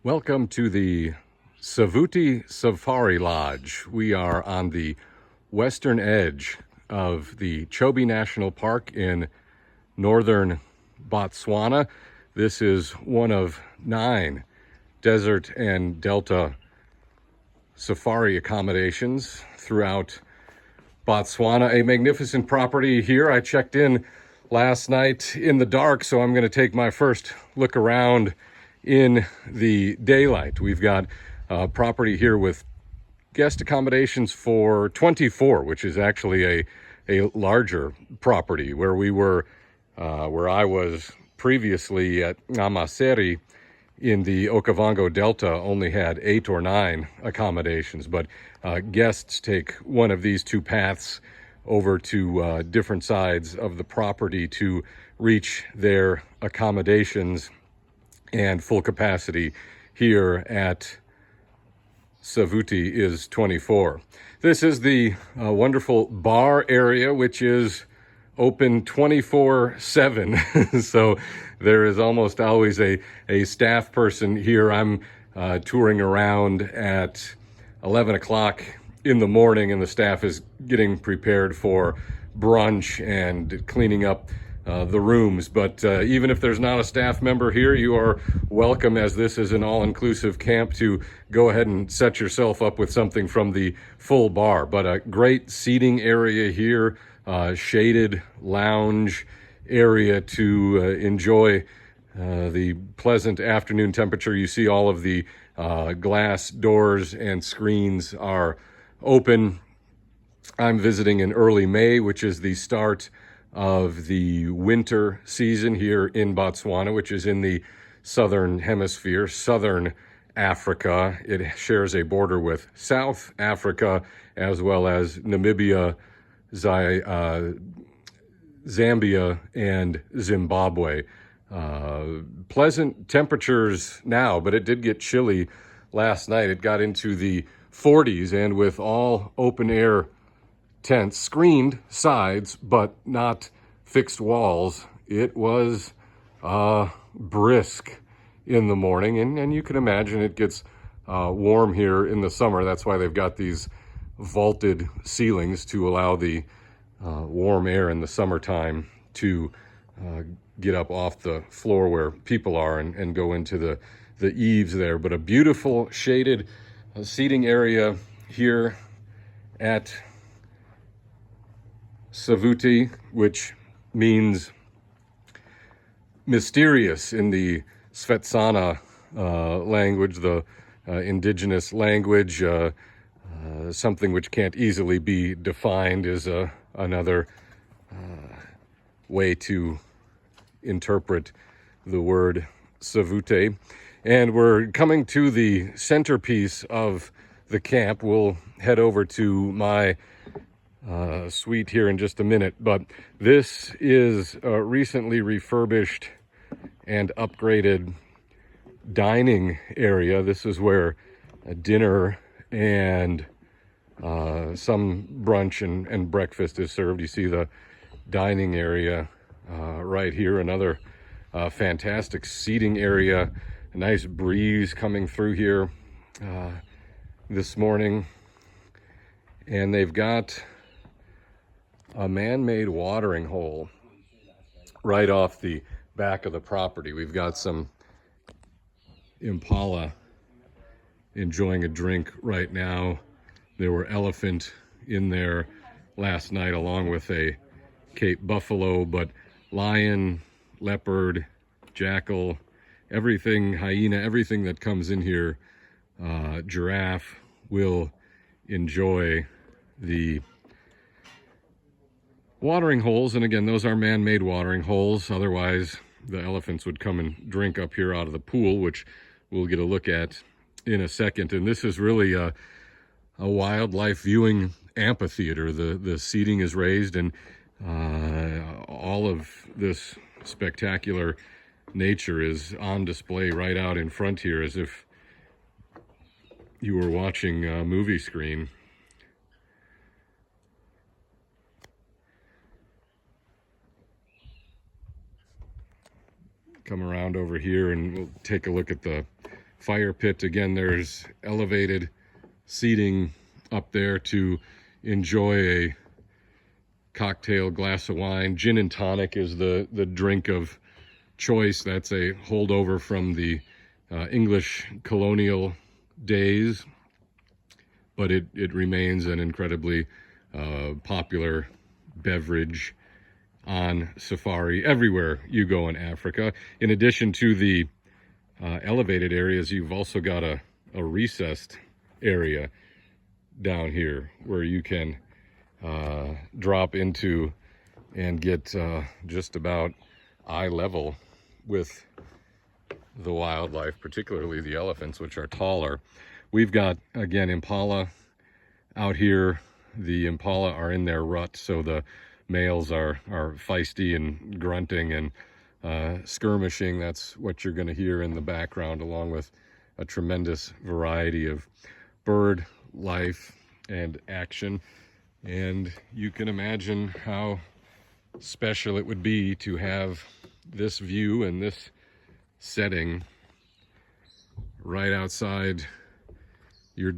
Welcome to the Savuti Safari Lodge. We are on the western edge of the Chobe National Park in northern Botswana. This is one of 9 desert and delta safari accommodations throughout Botswana. A magnificent property here. I checked in last night in the dark, so I'm going to take my first look around in the daylight. We've got property here with guest accommodations for 24, which is actually a larger property. Where we were, where I was previously at Namaseri in the Okavango Delta, only had 8 or 9 accommodations, but guests take one of these 2 paths over to different sides of the property to reach their accommodations and full capacity here at Savuti is 24. This is the wonderful bar area, which is open 24/7. So there is almost always a staff person here. I'm touring around at 11 o'clock in the morning, and the staff is getting prepared for brunch and cleaning up the rooms. But even if there's not a staff member here, you are welcome, as this is an all-inclusive camp, to go ahead and set yourself up with something from the full bar. But a great seating area here, shaded lounge area to enjoy the pleasant afternoon temperature. You see all of the glass doors and screens are open. I'm visiting in early May, which is the start of the winter season here in Botswana, which is in the southern hemisphere, southern Africa. It shares a border with South Africa as well as Namibia, Zambia, and Zimbabwe. Pleasant temperatures now, but it did get chilly last night. It got into the 40s, and with all open air tents, screened sides but not fixed walls, it was brisk in the morning, and you can imagine it gets warm here in the summer. That's why they've got these vaulted ceilings to allow the warm air in the summertime to get up off the floor where people are and go into the eaves there. But a beautiful shaded seating area here at Savuti, which means mysterious in the Svetsana language, the indigenous language. Something which can't easily be defined is another way to interpret the word Savuti. And we're coming to the centerpiece of the camp. We'll head over to my suite here in just a minute, but this is a recently refurbished and upgraded dining area. This is where dinner and some brunch and breakfast is served. You see the dining area right here. Another fantastic seating area. A nice breeze coming through here this morning. And they've got a man-made watering hole right off the back of the property. We've got some impala enjoying a drink right now. There were elephant in there last night along with a Cape buffalo, but lion, leopard, jackal, everything, hyena, everything that comes in here, giraffe, will enjoy the watering holes. And again, those are man-made watering holes. Otherwise, the elephants would come and drink up here out of the pool, which we'll get a look at in a second. And this is really a wildlife viewing amphitheater. The seating is raised, and all of this spectacular nature is on display right out in front here, as if you were watching a movie screen. Come around over here and we'll take a look at the fire pit. Again, there's elevated seating up there to enjoy a cocktail, glass of wine. Gin and tonic is the drink of choice. That's a holdover from the English colonial days, but it remains an incredibly popular beverage on safari everywhere you go in Africa. In addition to the elevated areas, you've also got a recessed area down here where you can drop into and get just about eye level with the wildlife, particularly the elephants, which are taller. We've got, again, impala out here. The impala are in their rut, so the males are feisty and grunting and skirmishing. That's what you're going to hear in the background, along with a tremendous variety of bird life and action. And you can imagine how special it would be to have this view and this setting right outside your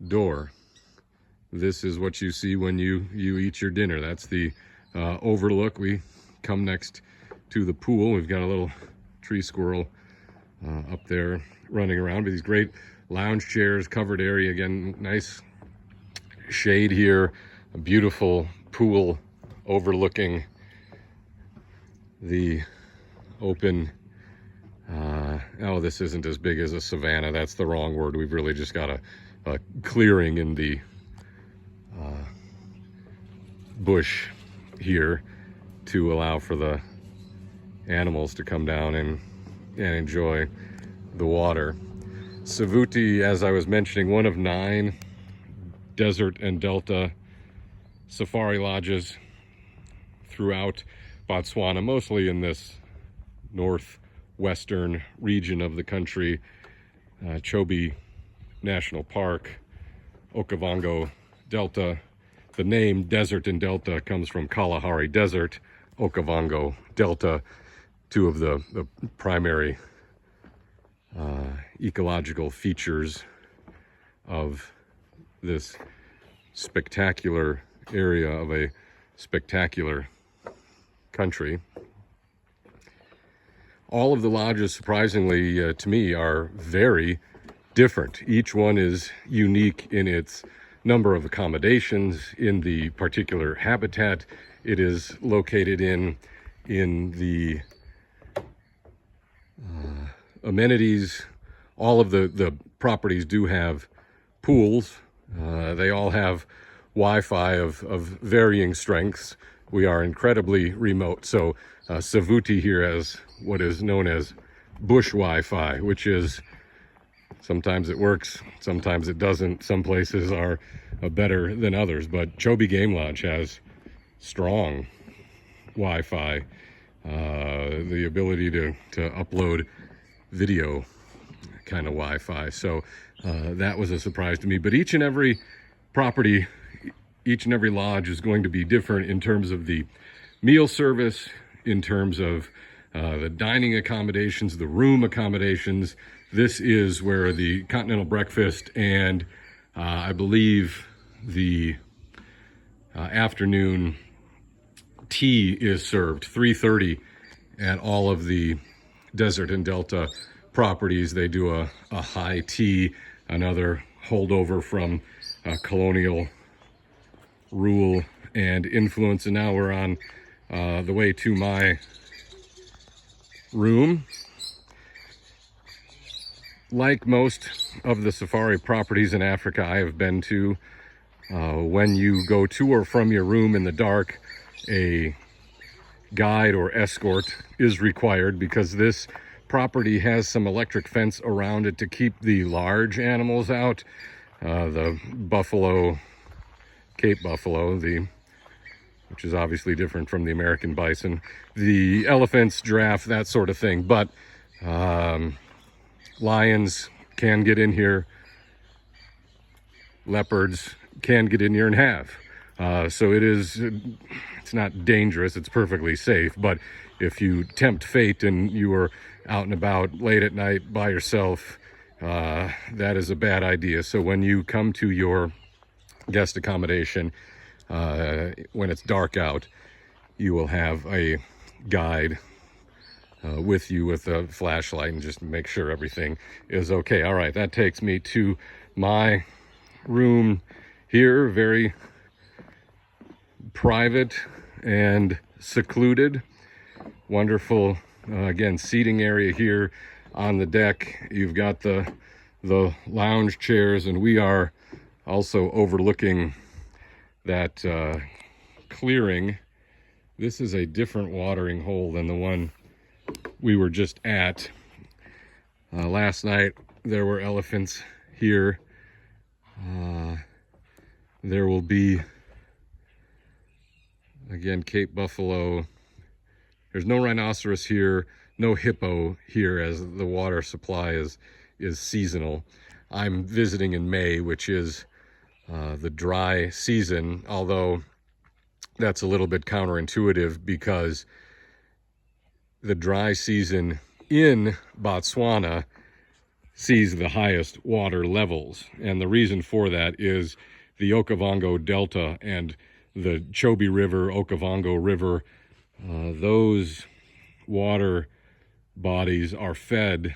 door. This is what you see when you eat your dinner. That's the overlook. We come next to the pool. We've got a little tree squirrel up there running around with these great lounge chairs, covered area. Again, nice shade here, a beautiful pool overlooking the open, oh, this isn't as big as a savanna. That's the wrong word. We've really just got a clearing in the bush here to allow for the animals to come down and enjoy the water. Savuti, as I was mentioning, one of 9 desert and delta safari lodges throughout Botswana, mostly in this northwestern region of the country. Chobe National Park, Okavango Delta. The name Desert and Delta comes from Kalahari Desert, Okavango Delta, two of the primary ecological features of this spectacular area of a spectacular country. All of the lodges, surprisingly to me, are very different. Each one is unique in its number of accommodations, in the particular habitat it is located in the amenities. All of the properties do have pools. They all have Wi-Fi of varying strengths. We are incredibly remote, so Savuti here has what is known as bush Wi-Fi, which is sometimes it works, sometimes it doesn't. Some places are better than others, but Chobe Game Lodge has strong Wi-Fi, the ability to upload video kind of Wi-Fi. So that was a surprise to me. But each and every property, each and every lodge is going to be different in terms of the meal service, in terms of the dining accommodations, the room accommodations. This is where the continental breakfast and I believe the afternoon tea is served, 3:30 at all of the desert and delta properties. They do a high tea, another holdover from colonial rule and influence. And now we're on the way to my room. Like most of the safari properties in Africa I have been to, when you go to or from your room in the dark, a guide or escort is required, because this property has some electric fence around it to keep the large animals out. The buffalo, Cape buffalo, which is obviously different from the American bison, the elephants, giraffe, that sort of thing. But lions can get in here, leopards can get in here and have. So it is it's not dangerous, it's perfectly safe, but if you tempt fate and you are out and about late at night by yourself, that is a bad idea. So when you come to your guest accommodation, when it's dark out, you will have a guide with you with a flashlight and just make sure everything is okay. All right, that takes me to my room here, very private and secluded. Wonderful, again, seating area here on the deck. You've got the lounge chairs, and we are also overlooking that clearing. This is a different watering hole than the one we were just at. Last night there were elephants here. There will be, again, Cape buffalo. There's no rhinoceros here, no hippo here, as the water supply is seasonal. I'm visiting in May, which is the dry season, although that's a little bit counterintuitive because the dry season in Botswana sees the highest water levels. And the reason for that is the Okavango Delta and the Chobe River, Okavango River, those water bodies are fed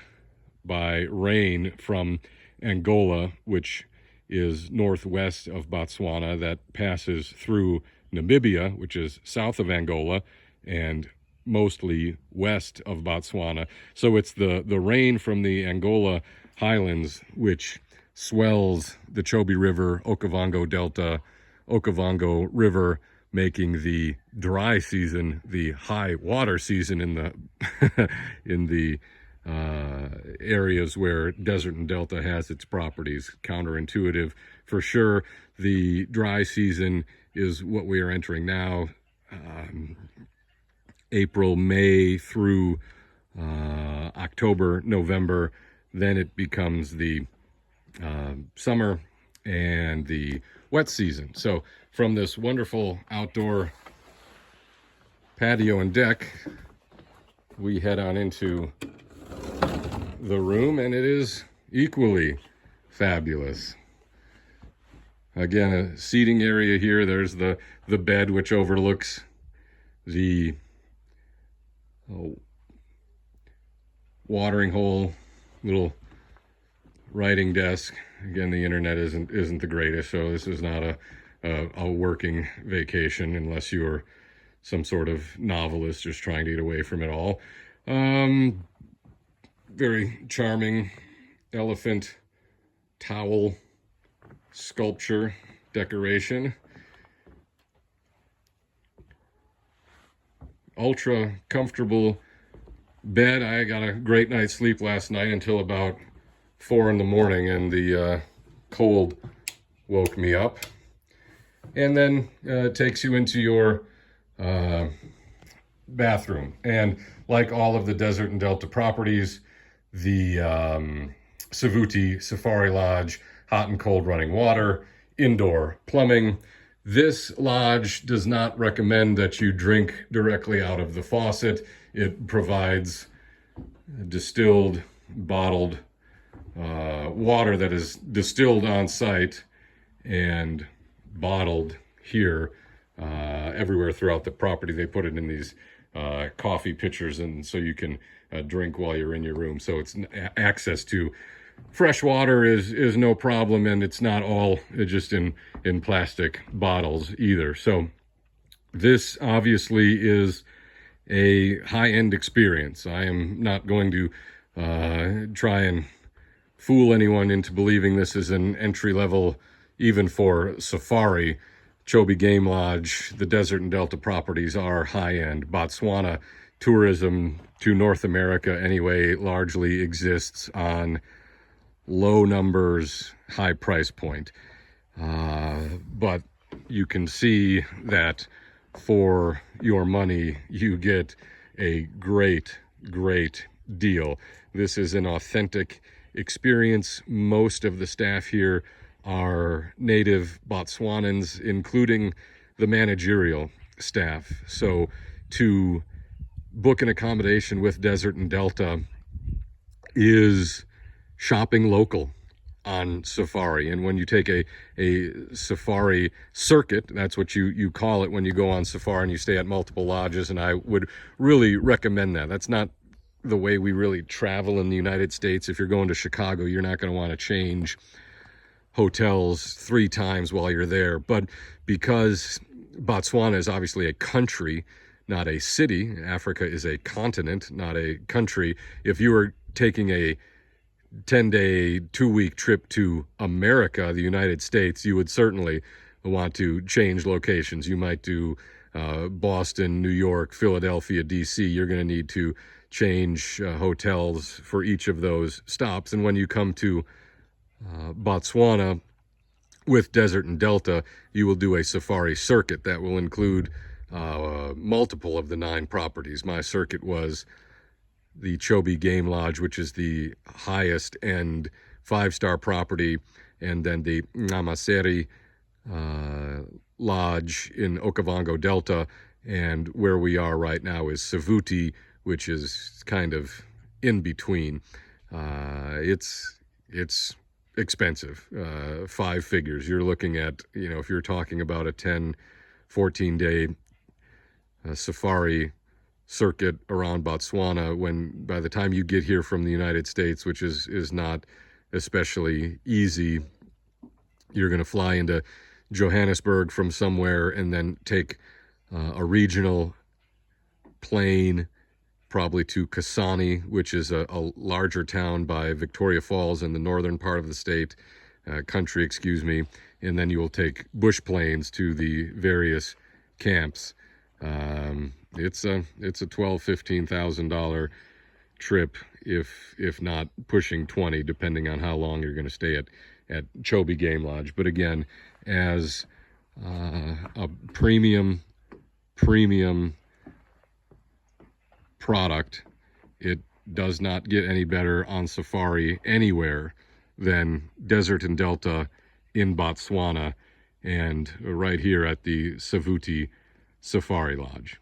by rain from Angola, which is northwest of Botswana, that passes through Namibia, which is south of Angola, and mostly west of Botswana. So it's the rain from the Angola highlands which swells the Chobe River, Okavango Delta, Okavango River, making the dry season the high water season in the in the areas where desert and delta has its properties. Counterintuitive for sure. The dry season is what we are entering now, April, May through October, November. Then it becomes the summer and the wet season. So from this wonderful outdoor patio and deck, we head on into the room, and it is equally fabulous. Again, a seating area here. There's the bed, which overlooks the watering hole, little writing desk. Again, the internet isn't the greatest, so this is not a working vacation unless you're some sort of novelist just trying to get away from it all. Very charming elephant towel sculpture decoration. Ultra comfortable bed. I got a great night's sleep last night until about 4 in the morning, and the cold woke me up. And then it takes you into your bathroom. And like all of the desert and delta properties, the Savuti Safari Lodge, hot and cold running water, indoor plumbing. This lodge does not recommend that you drink directly out of the faucet. It provides distilled, bottled water that is distilled on site and bottled here everywhere throughout the property. They put it in these coffee pitchers, and so you can drink while you're in your room. So it's access to fresh water is no problem, and it's not all just in plastic bottles either. So this obviously is a high-end experience. I am not going to try and fool anyone into believing this is an entry level, even for safari. Chobe Game Lodge, the desert and delta properties are high-end. Botswana tourism to North America anyway largely exists on low numbers, high price point. But you can see that for your money, you get a great, great deal. This is an authentic experience. Most of the staff here are native Botswanans, including the managerial. staff. So to book an accommodation with Desert and Delta is shopping local on safari. And when you take a safari circuit, that's what you call it when you go on safari and you stay at multiple lodges, and I would really recommend that. That's not the way we really travel in the United States. If you're going to Chicago, you're not going to want to change hotels 3 times while you're there. But because Botswana is obviously a country, not a city, Africa is a continent, not a country. If you were taking a 10-day, 2-week trip to America, the United States, you would certainly want to change locations. You might do Boston, New York, Philadelphia, DC. You're going to need to change hotels for each of those stops. And when you come to Botswana with Desert and Delta, you will do a safari circuit that will include multiple of the 9 properties. My circuit was the Chobe Game Lodge, which is the highest end 5-star property, and then the Namaseri Lodge in Okavango Delta, and where we are right now is Savuti, which is kind of in between. It's expensive, 5 figures. You're looking at, if you're talking about a 10, 14-day safari circuit around Botswana, when by the time you get here from the United States, which is not especially easy, you're going to fly into Johannesburg from somewhere and then take a regional plane probably to Kasane, which is a larger town by Victoria Falls in the northern part of the state, country, excuse me, and then you will take bush planes to the various camps. It's a $12,000-$15,000 trip, if not pushing 20, depending on how long you're going to stay at Chobe Game Lodge. But again, as a premium product, it does not get any better on safari anywhere than Desert and Delta in Botswana, and right here at the Savuti Safari Lodge.